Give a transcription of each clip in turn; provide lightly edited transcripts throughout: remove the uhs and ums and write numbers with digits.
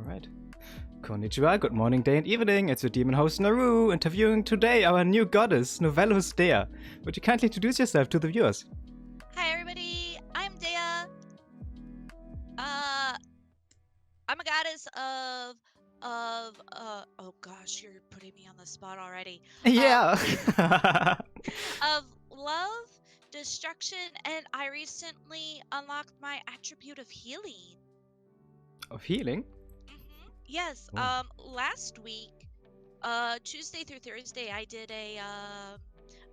right. Konnichiwa, good morning, day and evening. It's your demon host Naru, interviewing today our new goddess, Novellus Dea. Would you kindly introduce yourself to the viewers? Hi everybody, I'm Dea. I'm a goddess oh gosh, you're putting me on the spot already. Yeah. Of love, destruction, and I recently unlocked my attribute of healing. Of healing? Yes. Oh. Last week, Tuesday through Thursday, I did a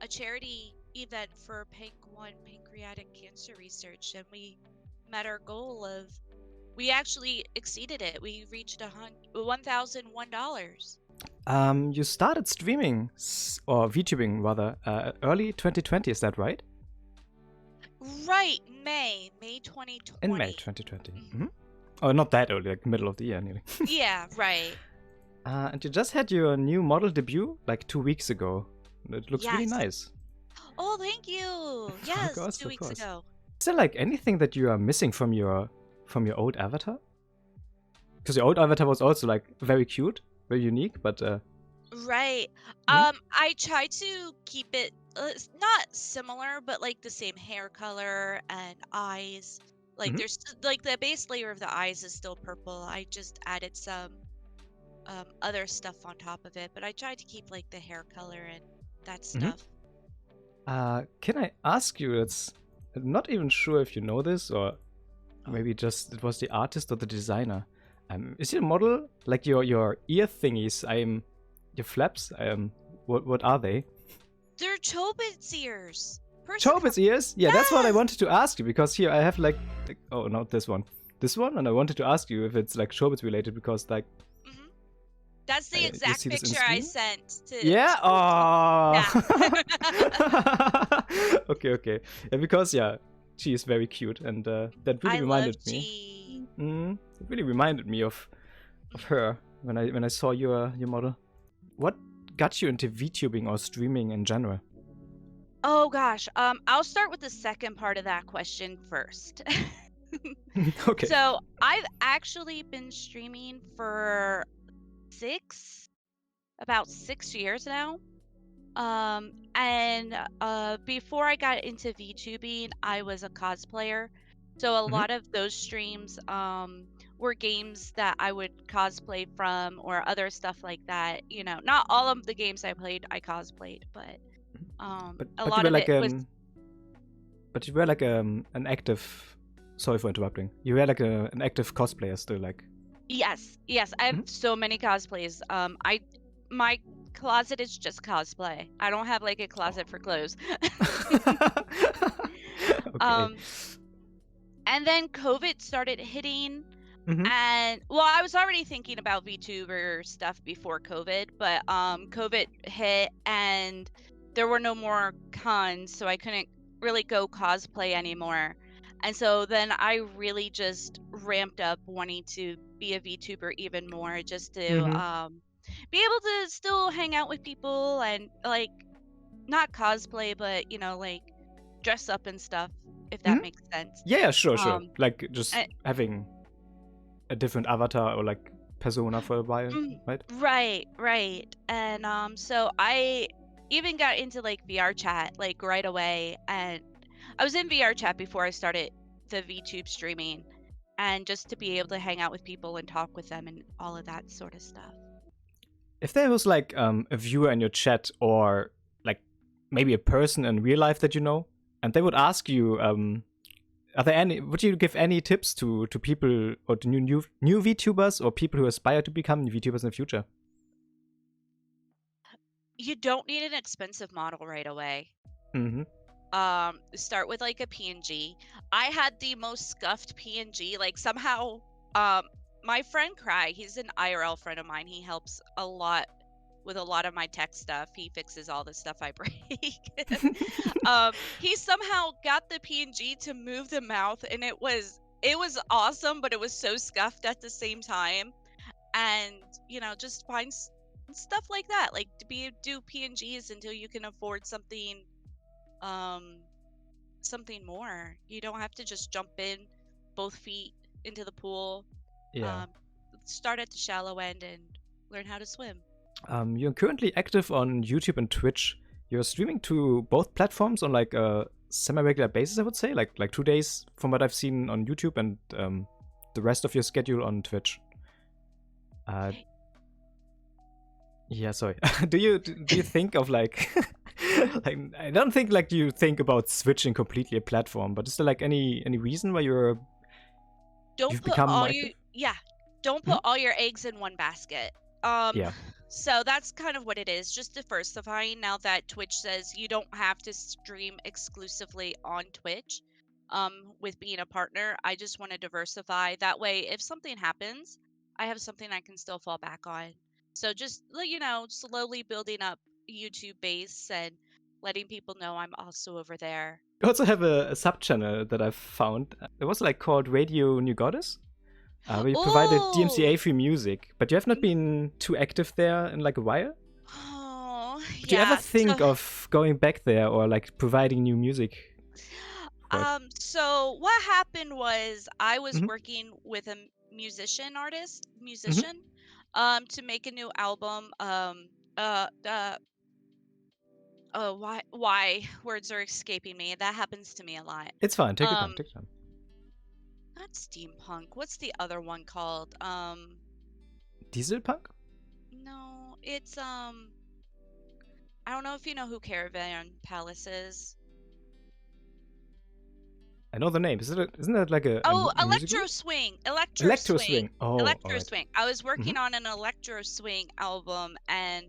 charity event for pancreatic cancer research, and we met our goal of. We actually exceeded it. We reached $1,001. You started streaming, or VTubing rather, early 2020, is that right? Right, May 2020. In May 2020. Mm-hmm. Oh, not that early, like middle of the year nearly. Yeah, right. And you just had your new model debut like 2 weeks ago. It looks really nice. Oh, thank you. Yes, of course, 2 weeks ago. Is there like anything that you are missing from your old avatar? Because your old avatar was also like very cute, very unique, but Right. I try to keep it not similar, but like the same hair color and eyes. Like there's like the base layer of the eyes is still purple. I just added some other stuff on top of it, but I tried to keep like the hair color and that stuff. Can I ask you, I'm not even sure if you know this, or maybe just it was the artist or the designer. Is your model like your ear thingies? Your flaps. What are they? They're Chobits ears. Chobits ears? Yeah, yes! That's what I wanted to ask you, because here I have like oh, not this one, and I wanted to ask you if it's like Chobits related, because like. That's the exact picture I sent to. Yeah. Oh. Okay. Yeah, because she is very cute, and that really reminded me. It really reminded me of her when I saw your model. What got you into VTubing or streaming in general? Oh gosh, I'll start with the second part of that question first. Okay. So I've actually been streaming for about 6 years now. And before I got into VTubing, I was a cosplayer. So a lot of those streams were games that I would cosplay from, or other stuff like that. You know, not all of the games I played I cosplayed, but a lot of it was. But you were like an active. Sorry for interrupting. You were like an active cosplayer still, like. Yes. I have so many cosplays. My closet is just cosplay. I don't have like a closet for clothes. Okay. And then COVID started hitting, and well, I was already thinking about VTuber stuff before COVID, but COVID hit and there were no more cons, so I couldn't really go cosplay anymore. And so then I really just ramped up wanting to be a VTuber even more, just to be able to still hang out with people and like not cosplay, but you know, like dress up and stuff, if that makes sense. Yeah, sure. Like just having a different avatar or like persona for a while, right? Right. And so I even got into like VR chat like right away, and I was in VR chat before I started the VTube streaming, and just to be able to hang out with people and talk with them and all of that sort of stuff. If there was like a viewer in your chat, or like maybe a person in real life that you know, and they would ask you, would you give any tips to people, or to new VTubers, or people who aspire to become VTubers in the future? You don't need an expensive model right away. Start with like a PNG. I had the most scuffed PNG. Like somehow, my friend Cry, he's an IRL friend of mine. He helps a lot with a lot of my tech stuff. He fixes all the stuff I break. He somehow got the PNG to move the mouth, and it was awesome, but it was so scuffed at the same time. And you know, just find stuff like that, like do PNGs until you can afford something more. You don't have to just jump in both feet into the pool. Yeah. start at the shallow end and learn how to swim. You're currently active on YouTube and Twitch. You're streaming to both platforms on like a semi-regular basis, I would say, like 2 days from what I've seen on YouTube, and the rest of your schedule on Twitch. Yeah, sorry. do you think of like like, I don't think like you think about switching completely a platform, but is there like any reason why you've become more active? Don't put all your eggs in one basket. Yeah. So that's kind of what it is, just diversifying now that Twitch says you don't have to stream exclusively on Twitch. With being a partner, I just want to diversify. That way, if something happens, I have something I can still fall back on. So just, slowly building up YouTube base and letting people know I'm also over there. You also have a sub-channel that I've found. It was like called Radio New Goddess. Where you provided DMCA free music, but you have not been too active there in like a while. Oh, Would you ever think of going back there or like providing new music? So what happened was I was working with a musician to make a new album. Why words are escaping me. That happens to me a lot. It's fine. Take your time. Not steampunk. What's the other one called? Diesel punk? No, it's I don't know if you know who Caravan Palace is. I know the name. Isn't that like a Electro Swing. Electro Swing. Oh, Electro Swing. I was working on an Electro Swing album, and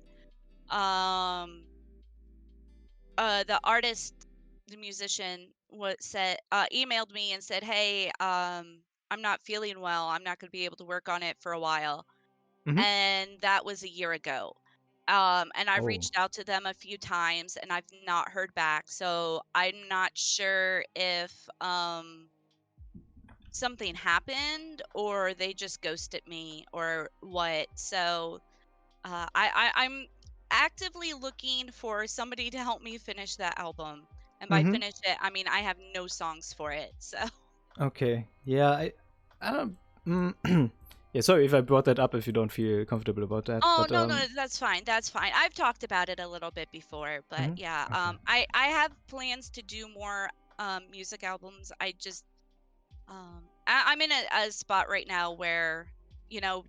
the artist, the musician, emailed me and said, "Hey, I'm not feeling well. I'm not going to be able to work on it for a while." And that was a year ago. And I've reached out to them a few times and I've not heard back. So I'm not sure if something happened or they just ghosted me or what. So I'm actively looking for somebody to help me finish that album. And by finish it, I mean I have no songs for it. So okay, yeah, I don't. Yeah, sorry if I brought that up if you don't feel comfortable about that. Oh, no, that's fine. That's fine. I've talked about it a little bit before, but yeah, okay. I have plans to do more music albums. I just I'm in a spot right now where,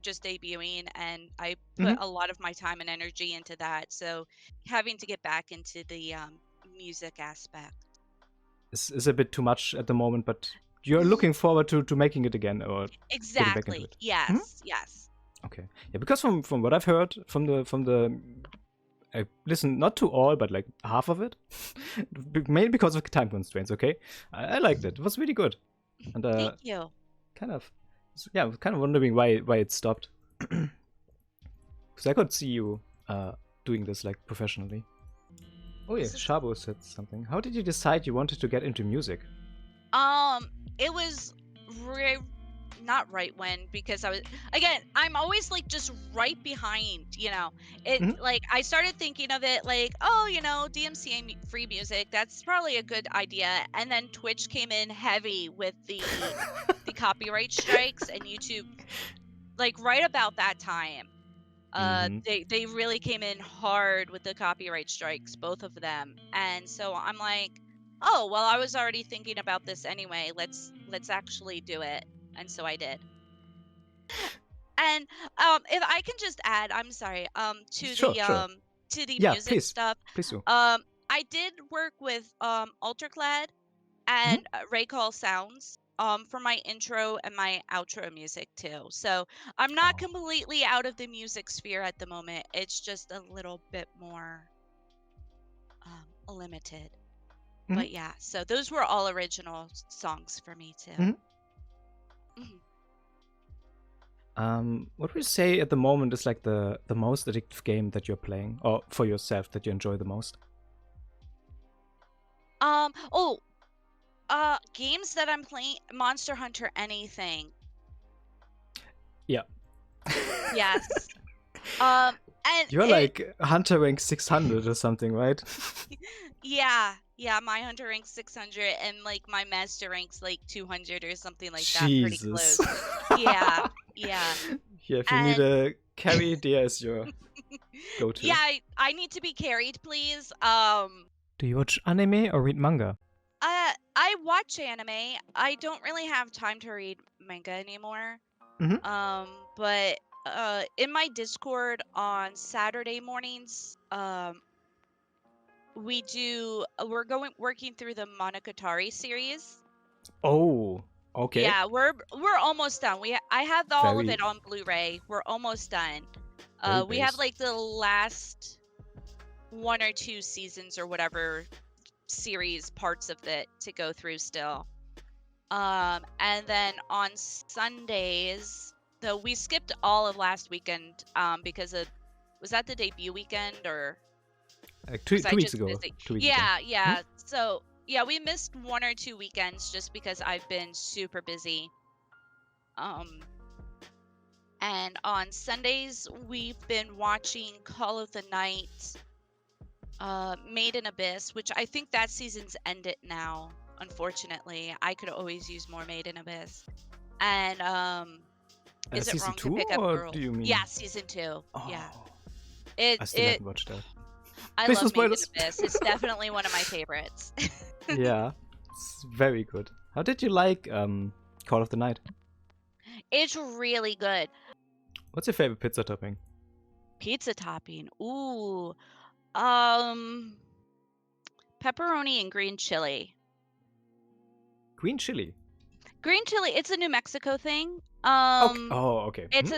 just debuting, and I put a lot of my time and energy into that. So having to get back into the music aspect is a bit too much at the moment, but you're looking forward to making it again, or exactly. Back into it. Yes, yes. Okay, yeah, because from what I've heard from the I listened not to all, but like half of it, mainly because of time constraints. Okay, I liked it. It was really good. And thank you. I was kind of wondering why it stopped, because I could see you doing this like professionally. Oh yeah, Shabo said something. How did you decide you wanted to get into music? It was not right when, because I'm always like just right behind, it like I started thinking of it like, DMCA free music, that's probably a good idea, and then Twitch came in heavy with the copyright strikes, and YouTube, like right about that time, they really came in hard with the copyright strikes, both of them, and so I'm like, oh well, I was already thinking about this anyway, let's actually do it. And so I did. And if I can just add, I'm sorry, to the music stuff. Please do. I did work with Ultraclad and Raycall Sounds for my intro and my outro music too. So I'm not completely out of the music sphere at the moment. It's just a little bit more limited. But yeah, so those were all original songs for me too. What would you say at the moment is like the most addictive game that you're playing, or for yourself that you enjoy the most? Games that I'm playing, Monster Hunter anything. Yeah. Yes. And you're like Hunter rank 600 or something, right? Yeah, my Hunter ranks 600 and like my Master ranks like 200 or something like that. Jesus. Pretty close. Yeah. Yeah, if you need a carry, Dea is your go-to. Yeah, I need to be carried, please. Do you watch anime or read manga? I watch anime. I don't really have time to read manga anymore. But in my Discord on Saturday mornings, we're working through the Monogatari series. Oh, okay. Yeah, we're almost done. I have all of it on Blu-ray. We're almost done. We have like the last 1 or 2 seasons or whatever series parts of it to go through still. And then on Sundays, though we skipped all of last weekend because was that the debut weekend or 2 weeks ago? 2 weeks ago. Yeah. So yeah, we missed 1 or 2 weekends just because I've been super busy. And on Sundays we've been watching Call of the Night, Made in Abyss, which I think that season's ended now. Unfortunately, I could always use more Made in Abyss. And is it wrong to pick up girls? Do you mean? Yeah, season 2. Oh, yeah. I still haven't watched that. I love Made in Abyss. It's definitely one of my favorites. Yeah, it's very good. How did you like Call of the Night? It's really good. What's your favorite pizza topping? Pizza topping? Ooh. Pepperoni and green chili. Green chili? Green chili, it's a New Mexico thing. Okay. It's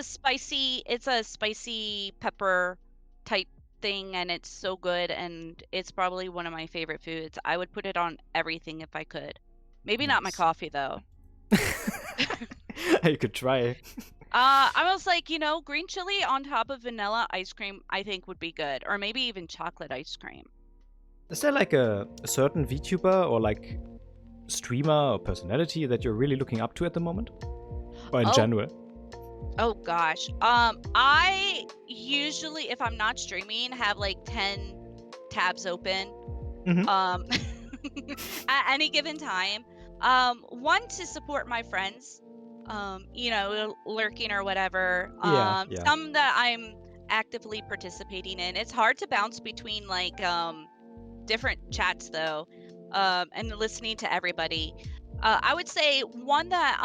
a spicy pepper type thing, and it's so good, and it's probably one of my favorite foods. I would put it on everything if I could. Maybe not my coffee though. You could try. I was like, green chili on top of vanilla ice cream, I think would be good, or maybe even chocolate ice cream. Is there like a certain VTuber or like streamer or personality that you're really looking up to at the moment, or in general? Oh gosh, I usually, if I'm not streaming, have like 10 tabs open at any given time. One, to support my friends, lurking or whatever. Some that I'm actively participating in. It's hard to bounce between like different chats though, and listening to everybody. I would say one that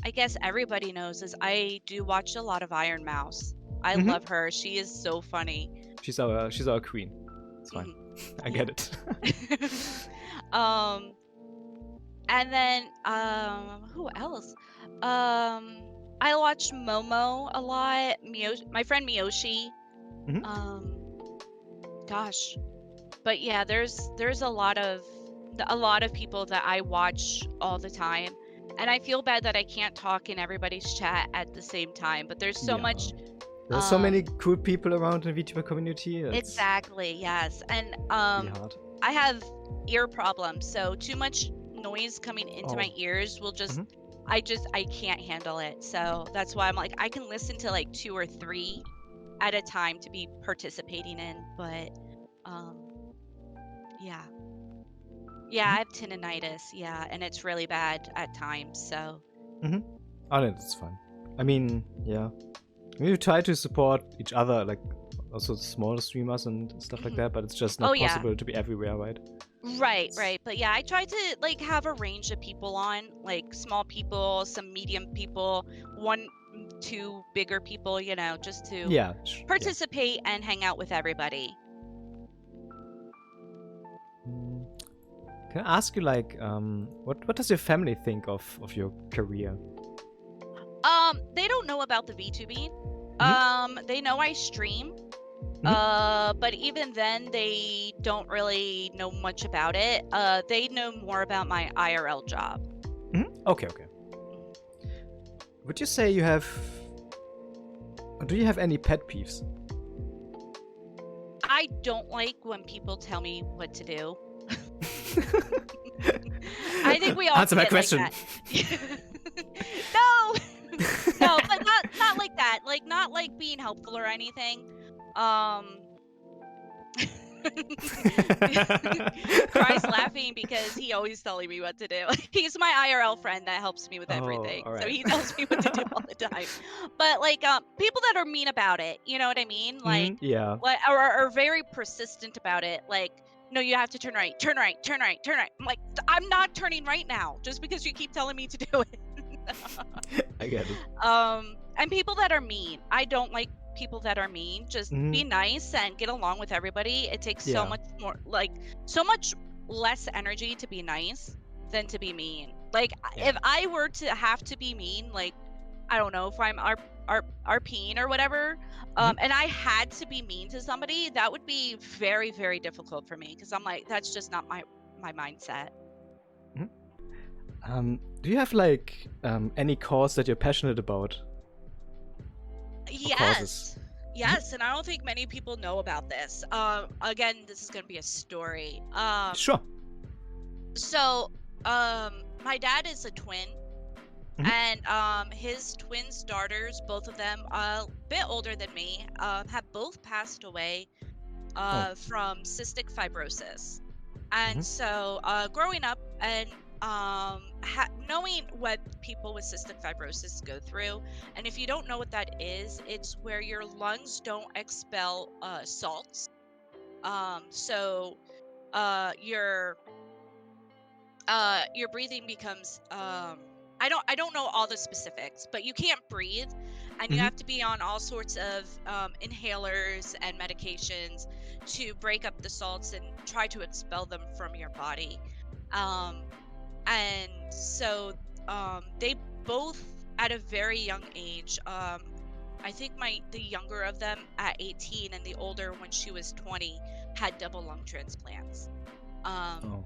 I guess everybody knows is I do watch a lot of Iron Mouse. I love her. She is so funny. She's our queen. It's fine. I get it. And then who else? I watch Momo a lot. My friend Miyoshi. Gosh. But yeah, there's a lot of people that I watch all the time. And I feel bad that I can't talk in everybody's chat at the same time, but there's so much. There's so many cool people around in the VTuber community. Exactly, yes. And I have ear problems, so too much noise coming into my ears will just I can't handle it. So that's why I'm like, I can listen to like 2 or 3 at a time to be participating in, but yeah, I have tinnitus, and it's really bad at times, so. Oh, no, that's fine. I mean, yeah. We try to support each other, like also smaller streamers and stuff like that, but it's just not possible to be everywhere, right? Right. But yeah, I try to like have a range of people on, like small people, some medium people, 1, 2 bigger people, just to participate and hang out with everybody. Can I ask you, like, what does your family think of your career? They don't know about the VTubing. They know I stream. But even then, they don't really know much about it. They know more about my IRL job. Okay. Would you say do you have any pet peeves? I don't like when people tell me what to do. I think we all answer my question. Like no, but not like that. Like not like being helpful or anything. Cries laughing because he always telling me what to do. He's my IRL friend that helps me with everything. all right. So he tells me what to do all the time. But like people that are mean about it, you know what I mean? Like yeah. or are very persistent about it. Like, no, you have to turn right, turn right, turn right, turn right. I'm like, I'm not turning right now just because you keep telling me to do it. I get it. And people that are mean. I don't like people that are mean. Just be nice and get along with everybody. It takes so much more, like so much less energy to be nice than to be mean. Like if I were to have to be mean, like I don't know, if I'm RPing or whatever, and I had to be mean to somebody, that would be very, very difficult for me because I'm like, that's just not my mindset. Do you have like any cause that you're passionate about? Yes. Yes, and I don't think many people know about this. Again, this is gonna be a story. Sure. So, my dad is a twin, and his twins' daughters, both of them, a bit older than me, have both passed away from cystic fibrosis. And so, growing up and knowing what people with cystic fibrosis go through, and if you don't know what that is, it's where your lungs don't expel salts. So your breathing becomes I don't know all the specifics, but you can't breathe, and you have to be on all sorts of inhalers and medications to break up the salts and try to expel them from your body. And so they both at a very young age, I think the younger of them at 18 and the older when she was 20 had double lung transplants. And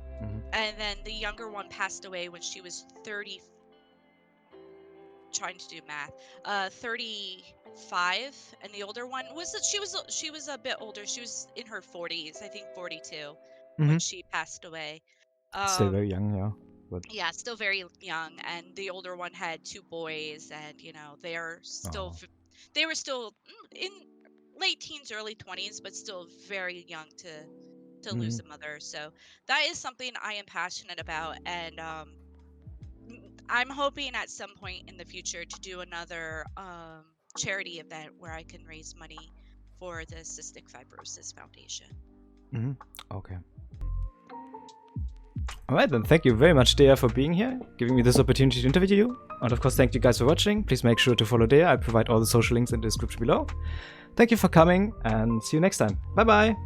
then the younger one passed away when she was 30, trying to do math, 35, and the older one she was a bit older. She was in her 40s, I think 42, when she passed away. Still very young, yeah. But... yeah, still very young, and the older one had 2 boys, and you know they were still in late teens, early 20s, but still very young to lose a mother. So that is something I am passionate about, and I'm hoping at some point in the future to do another charity event where I can raise money for the Cystic Fibrosis Foundation. Okay. Alright then, thank you very much, Dea, for being here, giving me this opportunity to interview you. And of course, thank you guys for watching. Please make sure to follow Dea. I provide all the social links in the description below. Thank you for coming, and see you next time. Bye bye!